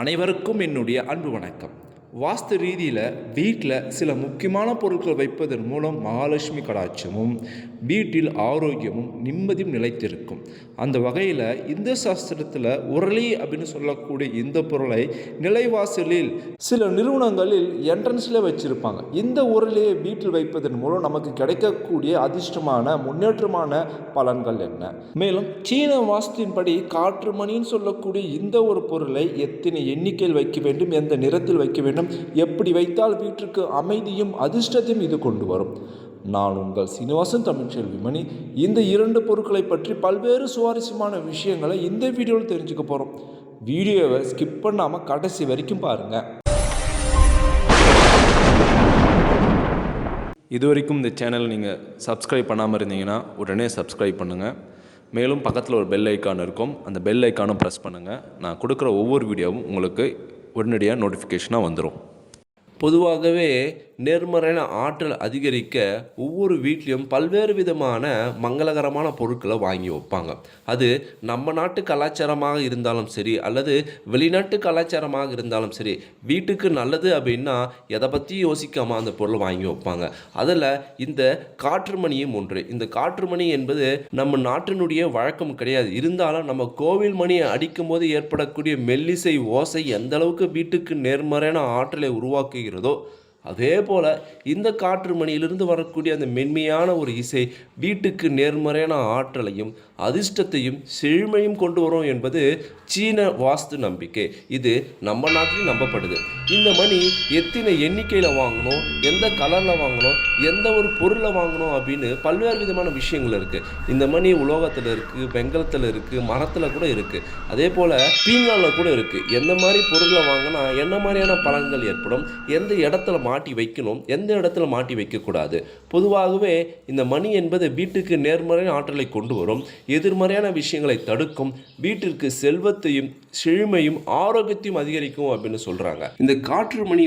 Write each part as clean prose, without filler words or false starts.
அனைவருக்கும் என்னுடைய அன்பு வணக்கம். வாஸ்து ரீதியில் வீட்டில் சில முக்கியமான பொருட்கள் வைப்பதன் மூலம் மகாலட்சுமி கடாட்சமும் வீட்டில் ஆரோக்கியமும் நிம்மதியும் நிலைத்திருக்கும். அந்த வகையில் இந்த சாஸ்திரத்தில் உரளி அப்படின்னு சொல்லக்கூடிய இந்த பொருளை நிலைவாசலில் சில நிறுவனங்களில் என்ட்ரன்ஸில் வச்சுருப்பாங்க. இந்த உரளியை வீட்டில் வைப்பதன் மூலம் நமக்கு கிடைக்கக்கூடிய அதிர்ஷ்டமான முன்னேற்றமான பலன்கள் என்ன? மேலும் சீன வாஸ்துவின்படி காற்று மணின்னு சொல்லக்கூடிய இந்த ஒரு பொருளை எத்தனை எண்ணிக்கையில் வைக்க வேண்டும், எந்த நிறத்தில் வைக்க வேண்டும், எப்படி வைத்தால் வீட்டிற்கு அமைதியும் அதிர்ஷ்டத்தையும் இது கொண்டு வரும். நான் உங்கள் சீனிவாசன் தமிழ்ச்செல்வி மணி. இந்த இரண்டு பொருட்களை பற்றி பல்வேறு சுவாரஸ்யமான விஷயங்களை இந்த வீடியோவில் தெரிஞ்சுக்க போகிறோம். வீடியோவை ஸ்கிப் பண்ணாமல் கடைசி வரைக்கும் பாருங்கள். இதுவரைக்கும் இந்த சேனல் நீங்கள் சப்ஸ்கிரைப் பண்ணாமல் இருந்தீங்கன்னா உடனே சப்ஸ்கிரைப் பண்ணுங்கள். மேலும் பக்கத்தில் ஒரு பெல் ஐக்கான் இருக்கும், அந்த பெல் ஐக்கானும் ப்ரெஸ் பண்ணுங்கள். நான் கொடுக்குற ஒவ்வொரு வீடியோவும் உங்களுக்கு உடனடியாக நோட்டிஃபிகேஷனாக வந்துடும். பொதுவாகவே நேர்மறையான ஆற்றல் அதிகரிக்க ஒவ்வொரு வீட்லேயும் பல்வேறு விதமான மங்களகரமான பொருட்களை வாங்கி வைப்பாங்க. அது நம்ம நாட்டு கலாச்சாரமாக இருந்தாலும் சரி, அல்லது வெளிநாட்டு கலாச்சாரமாக இருந்தாலும் சரி, வீட்டுக்கு நல்லது அப்படின்னா எதை பற்றி யோசிக்காமல் அந்த பொருளை வாங்கி வைப்பாங்க. அதில் இந்த காற்று மணியும் ஒன்று. இந்த காற்று மணி என்பது நம்ம நாட்டினுடைய வழக்கம் கிடையாது. இருந்தாலும் நம்ம கோவில் மணியை அடிக்கும் போது ஏற்படக்கூடிய மெல்லிசை ஓசை எந்த அளவுக்கு வீட்டுக்கு நேர்மறையான ஆற்றலை உருவாக்குகிறதோ, அதே போல் இந்த காற்று மணியிலிருந்து வரக்கூடிய அந்த மென்மையான ஒரு இசை வீட்டுக்கு நேர்மறையான ஆற்றலையும் அதிர்ஷ்டத்தையும் செழுமையும் கொண்டு வரும் என்பது சீன வாஸ்து நம்பிக்கை. இது நம்ம நாட்டிலும் நம்பப்படுது. இந்த மணி எத்தனை எண்ணிக்கையில் வாங்கணும், எந்த கலரில் வாங்கணும், எந்த ஒரு பொருளை வாங்கணும் அப்படின்னு பல்வேறு விதமான விஷயங்கள் இருக்குது. இந்த மணி உலோகத்தில் இருக்குது, வெங்கலத்தில் இருக்குது, மரத்தில் கூட இருக்குது, அதே போல் பீங்கானில் கூட இருக்குது. எந்த மாதிரி பொருளை வாங்கினா என்ன மாதிரியான பலன்கள் ஏற்படும், எந்த இடத்துல மாட்டி வைக்கணும், எந்த இடத்துல மாட்டி வைக்கக்கூடாது. பொதுவாகவே இந்த மணி என்பது வீட்டுக்கு நேர்மறையான ஆற்றலை கொண்டு வரும், எதிர்மறையான விஷயங்களை தடுக்கும், வீட்டிற்கு செல்வத்தையும் செழுமையும் ஆரோக்கியத்தையும் அதிகரிக்கும் அப்படின்னு சொல்கிறாங்க. இந்த காற்று மணி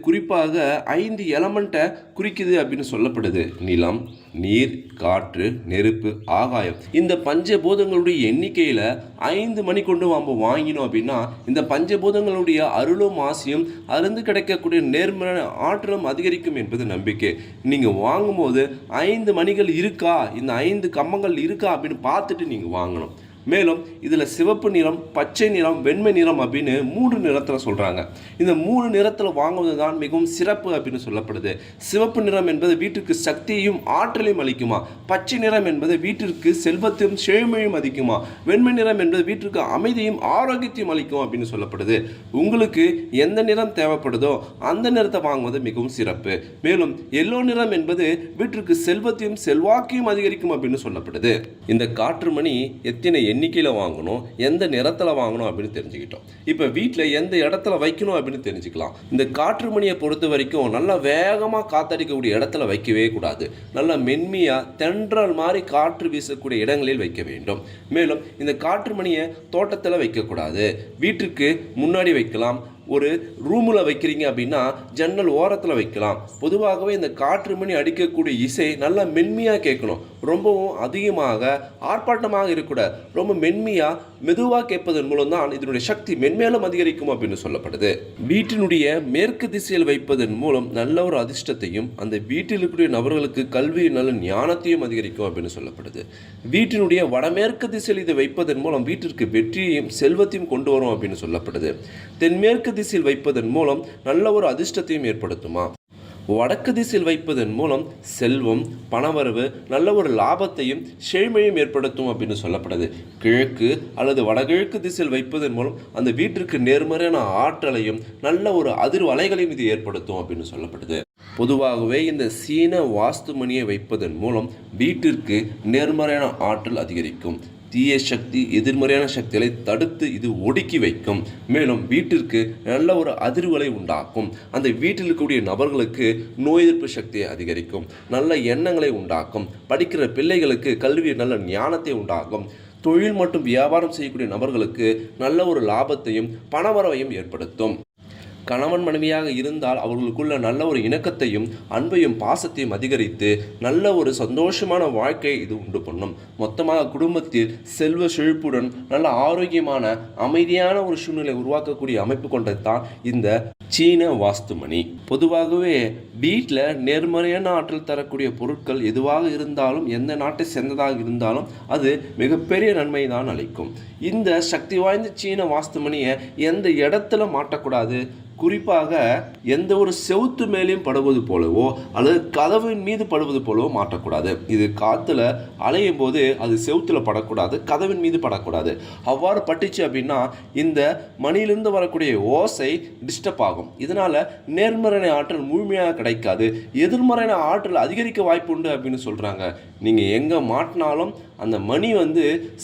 குறிப்பாக 5 எலமெண்ட்டை குறிக்குது அப்படின்னு சொல்லப்படுது. நிலம், நீர், காற்று, நெருப்பு, ஆகாயம். இந்த பஞ்சபூதங்களுடைய எண்ணிக்கையில் 5 மணி கொண்டு நம்ம வாங்கினோம் அப்படின்னா இந்த பஞ்சபூதங்களுடைய அருளும் ஆசையும் அதிலிருந்து கிடைக்கக்கூடிய நேர்மறையான ஆற்றலும் அதிகரிக்கும் என்பது நம்பிக்கை. நீங்கள் வாங்கும்போது 5 மணிகள் இருக்கா, இந்த 5 கம்பங்கள் இருக்கா அப்படின்னு பார்த்துட்டு நீங்கள் வாங்கணும். மேலும் இதில் சிவப்பு நிறம், பச்சை நிறம், வெண்மை நிறம் அப்படின்னு 3 நிறத்தில் சொல்கிறாங்க. இந்த 3 நிறத்தில் வாங்குவது தான் மிகவும் சிறப்பு அப்படின்னு சொல்லப்படுது. சிவப்பு நிறம் என்பது வீட்டிற்கு சக்தியையும் ஆற்றலையும் அளிக்குமா, பச்சை நிறம் என்பது வீட்டிற்கு செல்வத்தையும் செழுமையும் அதிக்குமா, வெண்மை நிறம் என்பது வீட்டிற்கு அமைதியும் ஆரோக்கியத்தையும் அளிக்கும் அப்படின்னு சொல்லப்படுது. உங்களுக்கு எந்த நிறம் தேவைப்படுதோ அந்த நிறத்தை வாங்குவது மிகவும் சிறப்பு. மேலும் எல்லோ நிறம் என்பது வீட்டிற்கு செல்வத்தையும் செல்வாக்கையும் அதிகரிக்கும் அப்படின்னு சொல்லப்படுது. இந்த காற்று மணி எத்தனை எண்ணிக்கையில் வாங்கணும், எந்த நிறத்தில் வாங்கணும் அப்படின்னு தெரிஞ்சுக்கிட்டோம். இப்போ வீட்டில் எந்த இடத்துல வைக்கணும் அப்படின்னு தெரிஞ்சுக்கலாம். இந்த காற்று மணியை பொறுத்த வரைக்கும் நல்லா வேகமாக காத்தடிக்கக்கூடிய இடத்துல வைக்கவே கூடாது. நல்லா மென்மையாக தென்றல் மாதிரி காற்று வீசக்கூடிய இடங்களில் வைக்க வேண்டும். மேலும் இந்த காற்று மணியை தோட்டத்தில் வைக்கக்கூடாது, வீட்டுக்கு முன்னாடி வைக்கலாம். ஒரு ரூமில் வைக்கிறீங்க அப்படின்னா ஜன்னல் ஓரத்தில் வைக்கலாம். பொதுவாகவே இந்த காற்று மணி அடிக்கக்கூடிய இசை நல்லா மென்மையாக கேட்கணும். ரொம்பவும் அதிகமாக ஆர்ப்பாட்டமாக இருக்கக்கூடாது. ரொம்ப மென்மையாக மெதுவாக கேட்பதன் மூலம் தான் இதனுடைய சக்தி மென்மேலும் அதிகரிக்கும் அப்படின்னு சொல்லப்படுது. வீட்டினுடைய மேற்கு திசையில் வைப்பதன் மூலம் நல்ல ஒரு அதிர்ஷ்டத்தையும் அந்த வீட்டில் இருக்கக்கூடிய நபர்களுக்கு கல்வி நல்ல ஞானத்தையும் அதிகரிக்கும் அப்படின்னு சொல்லப்படுது. வீட்டினுடைய வடமேற்கு திசையில் இதை வைப்பதன் மூலம் வீட்டிற்கு வெற்றியையும் செல்வத்தையும் கொண்டு வரும் அப்படின்னு சொல்லப்படுது. தென்மேற்கு திசையில் வைப்பதன் மூலம் நல்ல ஒரு அதிர்ஷ்டத்தையும் ஏற்படுத்துமா, வடக்கு திசையில் வைப்பதன் மூலம் செல்வம், பணவரவு, நல்ல ஒரு லாபத்தையும் செழுமையும் ஏற்படுத்தும் அப்படின்னு சொல்லப்படுது. கிழக்கு அல்லது வடகிழக்கு திசையில் வைப்பதன் மூலம் அந்த வீட்டிற்கு நேர்மறையான ஆற்றலையும் நல்ல ஒரு அதிர்வலைகளையும் இது ஏற்படுத்தும் அப்படின்னு சொல்லப்படுது. பொதுவாகவே இந்த சீன வாஸ்து மணியை வைப்பதன் மூலம் வீட்டிற்கு நேர்மறையான ஆற்றல் அதிகரிக்கும். தீய சக்தி, எதிர்மறையான சக்திகளை தடுத்து இது ஒடுக்கி வைக்கும். மேலும் வீட்டிற்கு நல்ல ஒரு அதிர்வலை உண்டாக்கும். அந்த வீட்டில் இருக்கக்கூடிய நபர்களுக்கு நோய் எதிர்ப்பு சக்தியை அதிகரிக்கும், நல்ல எண்ணங்களை உண்டாக்கும். படிக்கிற பிள்ளைகளுக்கு கல்வி நல்ல ஞானத்தை உண்டாக்கும். தொழில் மற்றும் வியாபாரம் செய்யக்கூடிய நபர்களுக்கு நல்ல ஒரு லாபத்தையும் பணவரவையும் ஏற்படுத்தும். கணவன் மனைவியாக இருந்தால் அவர்களுக்குள்ள நல்ல ஒரு இணக்கத்தையும் அன்பையும் பாசத்தையும் அதிகரித்து நல்ல ஒரு சந்தோஷமான வாழ்க்கையை இது உண்டு பண்ணும். மொத்தமாக குடும்பத்தில் செல்வ செழிப்புடன் நல்ல ஆரோக்கியமான அமைதியான ஒரு சூழ்நிலை உருவாக்கக்கூடிய அமைப்பு கொண்டது தான் இந்த சீன வாஸ்துமணி. பொதுவாகவே வீட்டில் நேர்மறையான ஆற்றல் தரக்கூடிய பொருட்கள் எதுவாக இருந்தாலும் எந்த நாட்டை சேர்ந்ததாக இருந்தாலும் அது மிகப்பெரிய நன்மை தான் அளிக்கும். இந்த சக்தி வாய்ந்த சீன வாஸ்துமணியை எந்த இடத்துல மாட்டக்கூடாது, குறிப்பாக எந்த ஒரு செவுத்து மேலேயும் படுவது போலவோ அல்லது கதவின் மீது படுவது போலவோ மாட்டக்கூடாது. இது காற்றுல அலையும் போது அது செவுத்துல படக்கூடாது, கதவின் மீது படக்கூடாது. அவ்வாறு பட்டுச்சு அப்படின்னா இந்த மணியிலிருந்து வரக்கூடிய ஓசை டிஸ்டர்ப் ஆகும். இதனால் நேர்மறையான ஆற்றல் முழுமையாக கிடைக்காது, எதிர்மறையான ஆற்றல் அதிகரிக்க வாய்ப்பு உண்டு அப்படின்னு சொல்கிறாங்க. நீங்கள் எங்கே மாட்டினாலும் அந்த மணி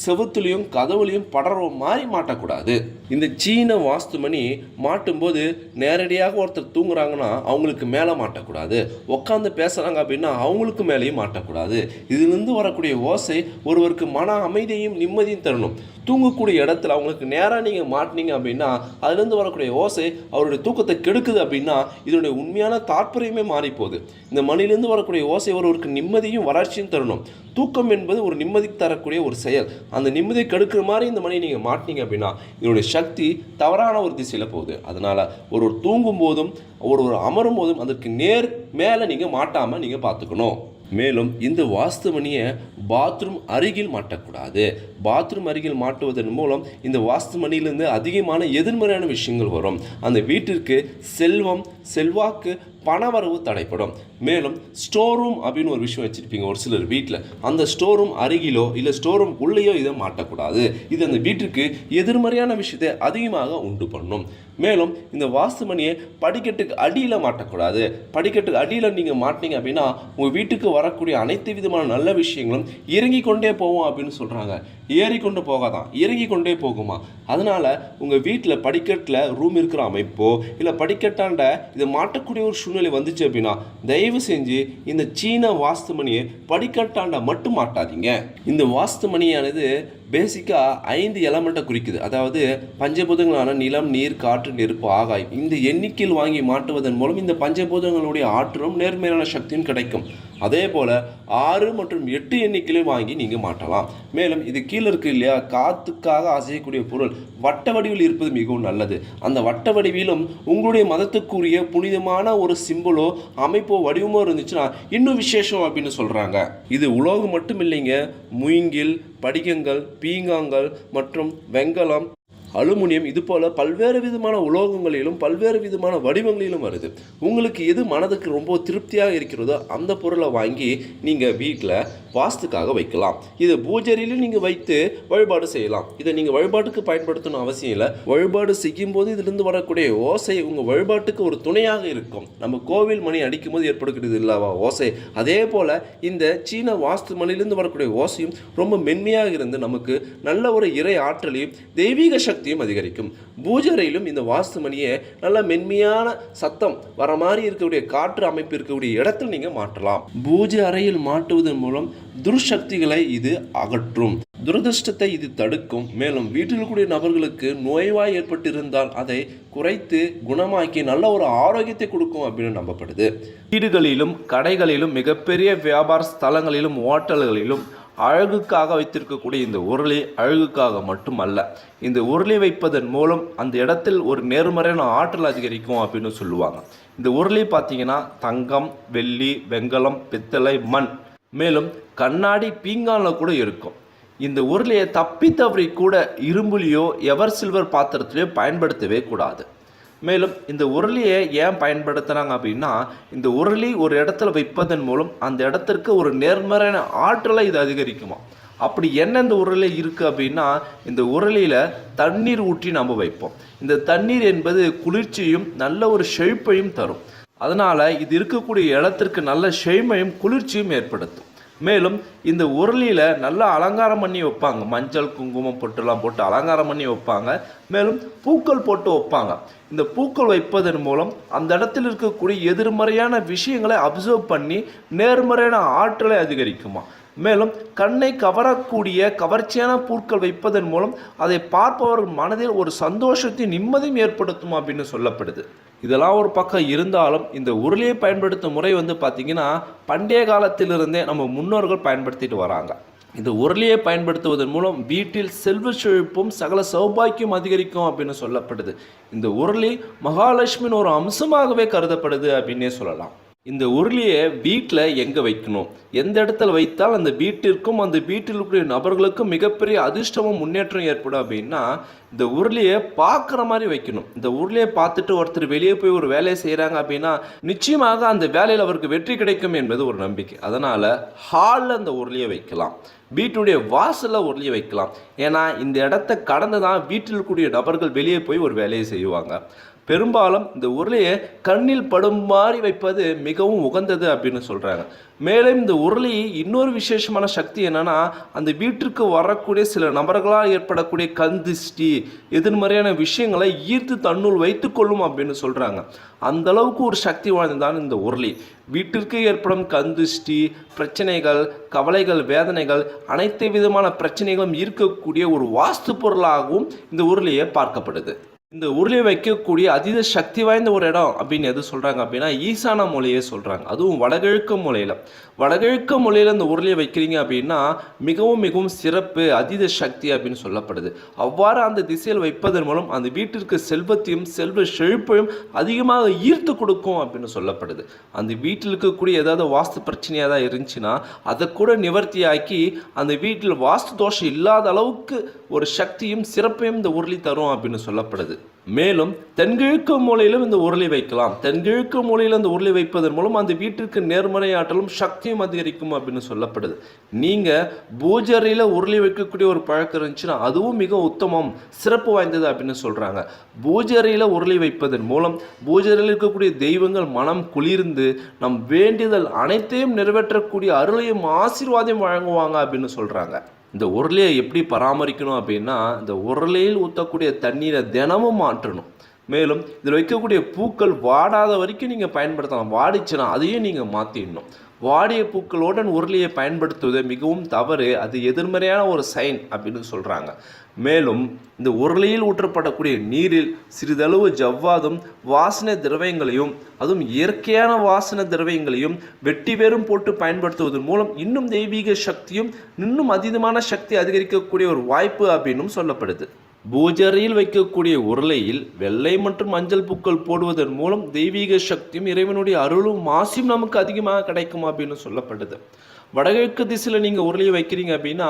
செவுத்துலையும் கதவுலையும் படற மாதிரி மாட்டக்கூடாது. இந்த சீன வாஸ்து மணி மாட்டும்போது நேரடியாக ஒருத்தர் தூங்குறாங்கன்னா அவங்களுக்கு மேலே மாட்டக்கூடாது, உட்காந்து பேசுகிறாங்க அப்படின்னா அவங்களுக்கு மேலேயும் மாட்டக்கூடாது. இதிலிருந்து வரக்கூடிய ஓசை ஒருவருக்கு மன அமைதியையும் நிம்மதியும் தரணும். தூங்கக்கூடிய இடத்துல அவங்களுக்கு நேராக நீங்கள் மாட்டினீங்க அப்படின்னா அதுலேருந்து வரக்கூடிய ஓசை அவருடைய தூக்கத்தை கெடுக்குது அப்படின்னா இதனுடைய உண்மையான தாற்பயமே மாறிப்போகுது. இந்த மணிலேருந்து வரக்கூடிய ஓசை ஒருவருக்கு நிம்மதியும் வளர்ச்சியும் தரணும். தூக்கம் என்பது ஒரு நிம்மதி தரக்கூடிய ஒரு செயல். அந்த நிம்மதியை கெடுக்கிற மாதிரி இந்த மணி நீங்கள் மாட்டினீங்க அப்படின்னா இதனுடைய சக்தி தவறான ஒரு திசையில் போகுது. அதனால் ஒரு தூங்கும் போதும் ஒரு அமரும் போதும் அதற்கு நேர் மேலே நீங்கள் மாட்டாமல் நீங்கள் பார்த்துக்கணும். மேலும் இந்த வாஸ்து மணியை பாத்ரூம் அருகில் மாட்டக்கூடாது. பாத்ரூம் அருகில் மாட்டுவதன் மூலம் இந்த வாஸ்து மணியிலிருந்து அதிகமான எதிர்மறையான விஷயங்கள் வரும். அந்த வீட்டிற்கு செல்வம், செல்வாக்கு, பணவரவு தடைப்படும். மேலும் ஸ்டோர் ரூம் அப்படின்னு ஒரு விஷயம் வச்சுருப்பீங்க ஒரு சிலர் வீட்டில். அந்த ஸ்டோர் ரூம் அருகிலோ இல்லை ஸ்டோர் ரூம் உள்ளேயோ இதை மாட்டக்கூடாது. இது அந்த வீட்டிற்கு எதிர்மறையான விஷயத்தை அதிகமாக உண்டு பண்ணும். மேலும் இந்த வாஸ்து மணியை படிக்கட்டுக்கு அடியில் மாட்டக்கூடாது. படிக்கட்டுக்கு அடியில் நீங்கள் மாட்டினீங்க அப்படின்னா உங்கள் வீட்டுக்கு வரக்கூடிய அனைத்து விதமான நல்ல விஷயங்களும் இறங்கி கொண்டே போவோம் அப்படின்னு சொல்கிறாங்க. ஏறிக்கொண்டு போகாதான், இறங்கி கொண்டே போகுமா. அதனால் உங்கள் வீட்டில் படிக்கட்டில் ரூம் இருக்கிற அமைப்போ இல்லை படிக்கட்டாண்ட இதை மாட்டக்கூடிய ஒரு சூழ்நிலை வந்துச்சு அப்படின்னா தயவு செஞ்சு இந்த சீன வாஸ்து மணியை படிக்கட்டாண்ட மட்டும் மாட்டாதீங்க. இந்த வாஸ்து மணியானது பேசிக்காக 5 எலமெண்ட்டை குறிக்குது. அதாவது பஞ்சபூதங்களான நிலம், நீர், காற்று, நெருப்பு, ஆகாயம். இந்த எண்ணிக்கையில் வாங்கி மாட்டுவதன் மூலம் இந்த பஞ்சபூதங்களுடைய ஆற்றலும் நேர்மையான சக்தியும் கிடைக்கும். அதே போல் 6 மற்றும் 8 எண்ணிக்கையிலும் வாங்கி நீங்கள் மாட்டலாம். மேலும் இது கீழே இருக்கு இல்லையா, காற்றுக்காக அசையக்கூடிய பொருள் வட்ட வடிவில் இருப்பது மிகவும் நல்லது. அந்த வட்ட வடிவிலும் உங்களுடைய மதத்துக்குரிய புனிதமான ஒரு சிம்பிளோ அமைப்போ வடிவமோ இருந்துச்சுன்னா இன்னும் விசேஷம் அப்படின்னு சொல்கிறாங்க. இது உலோகம் மட்டும் இல்லைங்க, மூங்கில், படிகங்கள், பீங்காங்கள் மற்றும் வெங்கலம், அலுமினியம், இது போல் பல்வேறு விதமான உலோகங்களிலும் பல்வேறு விதமான வடிவங்களிலும் வருது. உங்களுக்கு எது மனதுக்கு ரொம்ப திருப்தியாக இருக்கிறதோ அந்த பொருளை வாங்கி நீங்கள் வீட்டில் வாஸ்துக்காக வைக்கலாம். இதை பூஜையிலும் நீங்கள் வைத்து வழிபாடு செய்யலாம். இதை நீங்கள் வழிபாட்டுக்கு பயன்படுத்தணும் அவசியம் இல்லை. வழிபாடு செய்யும் போது இதிலிருந்து வரக்கூடிய ஓசை உங்கள் வழிபாட்டுக்கு ஒரு துணையாக இருக்கும். நம்ம கோவில் மணி அடிக்கும் போது ஏற்படுகிறது இல்லவா ஓசை, அதே போல் இந்த சீன வாஸ்து மணிலிருந்து வரக்கூடிய ஓசையும் ரொம்ப மென்மையாக இருந்து நமக்கு நல்ல ஒரு இறை ஆற்றலையும் தெய்வீக சக்தியும் அதிகரிக்கும். பூஜையிலும் இந்த வாஸ்து மணியை நல்ல மென்மையான சத்தம் வர மாதிரி இருக்கக்கூடிய காற்று அமைப்பு இருக்கக்கூடிய இடத்தில் நீங்கள் மாற்றலாம். பூஜை அறையில் மாட்டுவதன் மூலம் துர்சக்திகளை இது அகற்றும், துரதிருஷ்டத்தை இது தடுக்கும். மேலும் வீட்டில் கூடிய நபர்களுக்கு நோய்வாய் ஏற்பட்டிருந்தால் அதை குறைத்து குணமாக்கி நல்ல ஒரு ஆரோக்கியத்தை கொடுக்கும் அப்படின்னு நம்பப்படுது. வீடுகளிலும் கடைகளிலும் மிகப்பெரிய வியாபார ஸ்தலங்களிலும் ஹோட்டல்களிலும் அழகுக்காக வைத்திருக்கக்கூடிய இந்த உருளி அழகுக்காக மட்டுமல்ல, இந்த உருளி வைப்பதன் மூலம் அந்த இடத்தில் ஒரு நேர்மறையான ஆற்றல் அதிகரிக்கும் அப்படின்னு சொல்லுவாங்க. இந்த உருளி பார்த்தீங்கன்னா தங்கம், வெள்ளி, வெங்கலம், பித்தளை, மண், மேலும் கண்ணாடி, பீங்கானில் கூட இருக்கும். இந்த உருளையை தப்பி கூட இரும்புலையோ எவர் சில்வர் பாத்திரத்திலையோ பயன்படுத்தவே கூடாது. மேலும் இந்த உருளியை ஏன் பயன்படுத்துகிறாங்க அப்படின்னா, இந்த உருளி ஒரு இடத்துல வைப்பதன் மூலம் அந்த இடத்திற்கு ஒரு நேர்மறையான ஆற்றலை இது அதிகரிக்குமா. அப்படி என்ன இந்த உருளை இருக்குது அப்படின்னா, இந்த உருளையில் தண்ணீர் ஊற்றி நம்ம வைப்போம். இந்த தண்ணீர் என்பது குளிர்ச்சியும் நல்ல ஒரு செழிப்பையும் தரும். அதனால் இது இருக்கக்கூடிய இடத்திற்கு நல்ல செழுமையும் குளிர்ச்சியும் ஏற்படுத்தும். மேலும் இந்த உருளியில் நல்லா அலங்காரம் பண்ணி வைப்பாங்க. மஞ்சள், குங்குமம் பொட்டுலாம் போட்டு அலங்காரம் பண்ணி வைப்பாங்க. மேலும் பூக்கள் போட்டு வைப்பாங்க. இந்த பூக்கள் வைப்பதன் மூலம் அந்த இடத்தில் இருக்கக்கூடிய எதிர்மறையான விஷயங்களை அப்சர்வ் பண்ணி நேர்மறையான ஆற்றலை அதிகரிக்குமா. மேலும் கண்ணை கவரக்கூடிய கவர்ச்சியான பொருட்கள் வைப்பதன் மூலம் அதை பார்ப்பவர்கள் மனதில் ஒரு சந்தோஷத்தையும் நிம்மதியும் ஏற்படுத்தும் அப்படின்னு சொல்லப்படுது. இதெல்லாம் ஒரு பக்கம் இருந்தாலும் இந்த உருளியை பயன்படுத்தும் முறை வந்து பார்த்திங்கன்னா பண்டைய காலத்திலிருந்தே நம்ம முன்னோர்கள் பயன்படுத்திட்டு வராங்க. இந்த உருளியை பயன்படுத்துவதன் மூலம் வீட்டில் செல்வ செழிப்பும் சகல சௌபாக்கியம் அதிகரிக்கும் அப்படின்னு சொல்லப்படுது. இந்த உருளி மகாலட்சுமியின் ஒரு அம்சமாகவே கருதப்படுது அப்படின்னே சொல்லலாம். இந்த உருளியை வீட்டில் எங்கே வைக்கணும், எந்த இடத்துல வைத்தால் அந்த வீட்டிற்கும் அந்த வீட்டில் இருக்கிற நபர்களுக்கும் மிகப்பெரிய அதிர்ஷ்டமும் முன்னேற்றம் ஏற்படும் அப்படின்னா இந்த உருளியை பார்க்குற மாதிரி வைக்கணும். இந்த உருளியை பார்த்துட்டு ஒருத்தர் வெளியே போய் ஒரு வேலையை செய்கிறாங்க அப்படின்னா நிச்சயமாக அந்த வேலையில் அவருக்கு வெற்றி கிடைக்கும் என்பது ஒரு நம்பிக்கை. அதனால் ஹாலில் அந்த உருளியை வைக்கலாம், வீட்டுடைய வாசலில் உருளியை வைக்கலாம். ஏன்னா இந்த இடத்த கடந்து தான் வீட்டில் இருக்கக்கூடிய நபர்கள் வெளியே போய் ஒரு வேலையை செய்வாங்க. பெரும்பாலும் இந்த உருளையை கண்ணில் படும் மாதிரி வைப்பது மிகவும் உகந்தது அப்படின்னு சொல்கிறாங்க. மேலும் இந்த உருளி இன்னொரு விசேஷமான சக்தி என்னன்னா, அந்த வீட்டிற்கு வரக்கூடிய சில நபர்களால் ஏற்படக்கூடிய கந்திஷ்டி எதிர்மறையான விஷயங்களை ஈர்த்து தன்னுள் வைத்துக்கொள்ளும் அப்படின்னு சொல்கிறாங்க. அந்த அளவுக்கு ஒரு சக்தி வாய்ந்ததான் இந்த உருளி. வீட்டிற்கு ஏற்படும் கந்திஷ்டி பிரச்சனைகள், கவலைகள், வேதனைகள், அனைத்து விதமான பிரச்சனைகளும் ஈர்க்கக்கூடிய ஒரு வாஸ்து பொருளாகவும் இந்த உருளியை பார்க்கப்படுது. இந்த உருளியை வைக்கக்கூடிய அதீத சக்தி வாய்ந்த ஒரு இடம் அப்படின்னு எது சொல்கிறாங்க அப்படின்னா ஈசான மூலையை சொல்கிறாங்க. அதுவும் வடகிழக்கு மூலையில் இந்த உருளியை வைக்கிறீங்க அப்படின்னா மிகவும் மிகவும் சிறப்பு, அதீத சக்தி அப்படின்னு சொல்லப்படுது. அவ்வாறு அந்த திசையில் வைப்பதன் மூலம் அந்த வீட்டிற்கு செல்வத்தையும் செல்வ செழிப்பையும் அதிகமாக ஈர்த்து கொடுக்கும் அப்படின்னு சொல்லப்படுது. அந்த வீட்டில் இருக்கக்கூடிய ஏதாவது வாஸ்து பிரச்சனையாக தான் இருந்துச்சுன்னா அதை கூட நிவர்த்தியாக்கி அந்த வீட்டில் வாஸ்து தோஷம் இல்லாத அளவுக்கு ஒரு சக்தியும் சிறப்பையும் இந்த உருளி தரும் அப்படின்னு சொல்லப்படுது. மேலும் தென்கிழக்கு மூலையிலும் இந்த உருளி வைக்கலாம். தென்கிழக்கு மூலையில் இந்த உருளி வைப்பதன் மூலம் அந்த வீட்டிற்கு நேர்மறை ஆற்றலும் சக்தியும் அதிகரிக்கும் அப்படின்னு சொல்லப்படுது. நீங்கள் பூஜரையில் உருளி வைக்கக்கூடிய ஒரு பழக்கம் இருந்துச்சுன்னா அதுவும் மிக உத்தமம், சிறப்பு வாய்ந்தது அப்படின்னு சொல்கிறாங்க. பூஜரையில் உருளி வைப்பதன் மூலம் பூஜரையில் இருக்கக்கூடிய தெய்வங்கள் மனம் குளிர்ந்து நம் வேண்டியதல் அனைத்தையும் நிறைவேற்றக்கூடிய அருளையும் ஆசீர்வாதம் வழங்குவாங்க அப்படின்னு சொல்கிறாங்க. இந்த உருளையை எப்படி பராமரிக்கணும் அப்படின்னா இந்த உருளையில் ஊற்றக்கூடிய தண்ணீரை தினமும் மாற்றணும். மேலும் இதில் வைக்கக்கூடிய பூக்கள் வாடாத வரைக்கும் நீங்கள் பயன்படுத்தலாம். வாடிச்சுன்னா அதையும் நீங்கள் மாற்றிடணும். வாடிய பூக்களுடன் உருளையை பயன்படுத்துவது மிகவும் தவறு, அது எதிர்மறையான ஒரு சைன் அப்படின்னு சொல்கிறாங்க. மேலும் இந்த உருளையில் ஊற்றப்படக்கூடிய நீரில் சிறிதளவு ஜவ்வாதும் வாசனை திரவியங்களையும் அதுவும் இயற்கையான வாசனை திரவியங்களையும் வெட்டி வேரும் போட்டு பயன்படுத்துவதன் மூலம் இன்னும் தெய்வீக சக்தியும் இன்னும் அதீதமான சக்தி அதிகரிக்கக்கூடிய ஒரு வாய்ப்பு அப்படின்னும் சொல்லப்படுது. பூஜரையில் வைக்கக்கூடிய உருளையில் வெள்ளை மற்றும் மஞ்சள் பூக்கள் போடுவதன் மூலம் தெய்வீக சக்தியும் இறைவனுடைய அருளும் ஆசியும் நமக்கு அதிகமாக கிடைக்கும் அப்படின்னு சொல்லப்படுது. வடகிழக்கு திசையில் நீங்கள் உருளையை வைக்கிறீங்க அப்படின்னா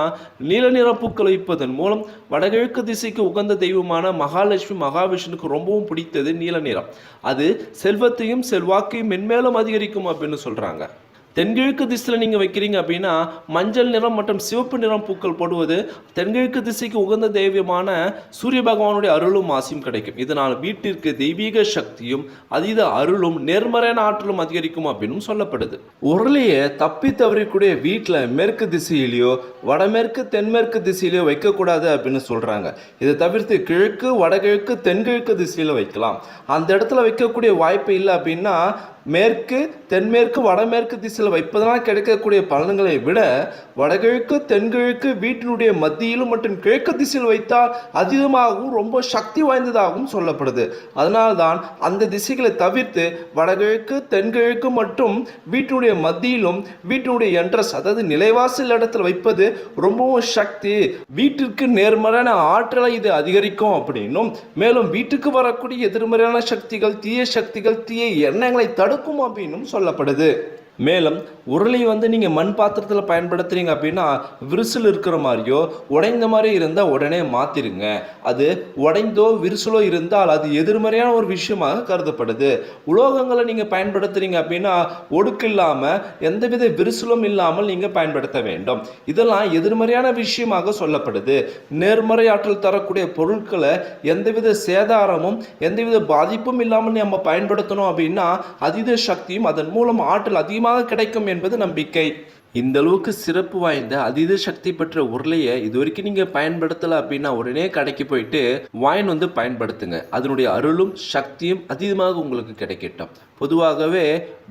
நீல நிற பூக்கள் வைப்பதன் மூலம் வடகிழக்கு திசைக்கு உகந்த தெய்வமான மகாலட்சுமி மகாவிஷ்ணுக்கு ரொம்பவும் பிடித்தது நீல நிறம். அது செல்வத்தையும் செல்வாக்கையும் மென்மேலும் அதிகரிக்கும் அப்படின்னு சொல்கிறாங்க. தென்கிழக்கு திசையில் நீங்கள் வைக்கிறீங்க அப்படின்னா மஞ்சள் நிறம் மற்றும் சிவப்பு நிறம் பூக்கள் போடுவது தென்கிழக்கு திசைக்கு உகந்த தெய்வமான சூரிய பகவானுடைய அருளும் ஆசியும் கிடைக்கும். இதனால் வீட்டிற்கு தெய்வீக சக்தியும் அதீத அருளும் நேர்மறையான ஆற்றலும் அதிகரிக்கும் அப்படின்னு சொல்லப்படுது. உருளையை தப்பி தவறக்கூடிய வீட்டில் மேற்கு திசையிலையோ வடமேற்கு தென்மேற்கு திசையிலையோ வைக்கக்கூடாது அப்படின்னு சொல்கிறாங்க. இதை தவிர்த்து கிழக்கு வடகிழக்கு தென்கிழக்கு திசையில் வைக்கலாம். அந்த இடத்துல வைக்கக்கூடிய வாய்ப்பு இல்லை அப்படின்னா மேற்கு தென்மேற்கு வடமேற்கு திசையில் வைப்பதனால் கிடைக்கக்கூடிய பலன்களை விட வடகிழக்கு தென்கிழக்கு வீட்டினுடைய மத்தியிலும் மற்றும் கிழக்கு திசையில் வைத்தால் அதிகமாகவும் ரொம்ப சக்தி வாய்ந்ததாகவும் சொல்லப்படுது. அதனால்தான் அந்த திசைகளை தவிர்த்து வடகிழக்கு தென்கிழக்கு மற்றும் வீட்டினுடைய மத்தியிலும் வீட்டினுடைய என்ட்ரஸ் அதாவது நிலைவாசல் இடத்துல வைப்பது ரொம்பவும் சக்தி, வீட்டிற்கு நேர்மறையான ஆற்றலை இது அதிகரிக்கும் அப்படின்னும் மேலும் வீட்டுக்கு வரக்கூடிய எதிர்மறையான சக்திகள் தீய சக்திகள் தீய எண்ணங்களை தடுக்கும் அப்படின்னும் சொல்லப்படுது. மேலும் உருளை நீங்கள் மண் பாத்திரத்தில் பயன்படுத்துறீங்க அப்படின்னா விரிசல் இருக்கிற மாதிரியோ உடைந்த மாதிரி இருந்தால் உடனே மாற்றிடுங்க. அது உடைந்தோ விரிசலோ இருந்தால் அது எதிர்மறையான ஒரு விஷயமாக கருதப்படுது. உலோகங்களை நீங்கள் பயன்படுத்துறீங்க அப்படின்னா ஒடுக்கு இல்லாமல் எந்தவித விரிசலும் இல்லாமல் நீங்கள் பயன்படுத்த வேண்டும். இதெல்லாம் எதிர்மறையான விஷயமாக சொல்லப்படுது. நேர்மறை ஆற்றல் தரக்கூடிய பொருட்களை எந்தவித சேதாரமும் எந்தவித பாதிப்பும் இல்லாமல் நம்ம பயன்படுத்தணும் அப்படின்னா அதீத சக்தியும் அதன் மூலம் ஆற்றல் அதிகமாக கிடைக்கும் என்பது நம்பிக்கை. இந்த அளவுக்கு சிறப்பு வாய்ந்த அதீத சக்தி பெற்ற உருளையை இது வரைக்கும் நீங்க பயன்படுத்தல அப்படின்னா உடனே கடைக்கு போயிட்டு வாயின் பயன்படுத்துங்க. அதனுடைய அருளும் சக்தியும் அதிகமாக உங்களுக்கு கிடைக்கட்டும். பொதுவாகவே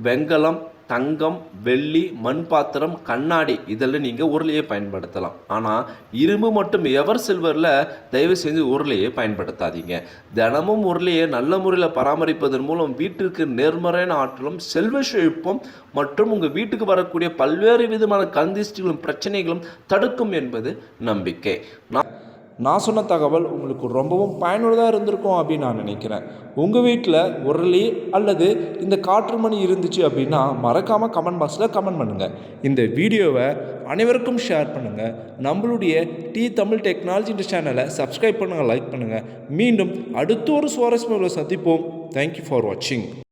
வெண்கலம் தங்கம், வெள்ளி, மண் பாத்திரம், கண்ணாடி இதெல்லாம் நீங்கள் உருளையை பயன்படுத்தலாம். ஆனால் இரும்பு மற்றும் எவர் சில்வரில் தயவு செஞ்சு உருளையை பயன்படுத்தாதீங்க. தினமும் உருளையை நல்ல முறையில் பராமரிப்பதன் மூலம் வீட்டிற்கு நேர்மறையான ஆற்றலும் செல்வ செழிப்பும் மற்றும் உங்கள் வீட்டுக்கு வரக்கூடிய பல்வேறு விதமான கந்திஷ்டிகளும் பிரச்சனைகளும் தடுக்கும் என்பது நம்பிக்கை. நான் சொன்ன தகவல் உங்களுக்கு ரொம்பவும் பயனுள்ளதாக இருந்திருக்கும் அப்படின்னு நான் நினைக்கிறேன். உங்கள் வீட்டில் உருளி அல்லது இந்த காற்று மணி இருந்துச்சு அப்படின்னா மறக்காமல் கமெண்ட் பாக்ஸில் கமெண்ட் பண்ணுங்கள். இந்த வீடியோவை அனைவருக்கும் ஷேர் பண்ணுங்கள். நம்மளுடைய தமிழ் டெக்னாலஜி சேனலை சப்ஸ்கிரைப் பண்ணுங்கள், லைக் பண்ணுங்கள். மீண்டும் அடுத்த ஒரு சுவாரஸ்யமாக சந்திப்போம். தேங்க்யூ ஃபார் வாட்சிங்.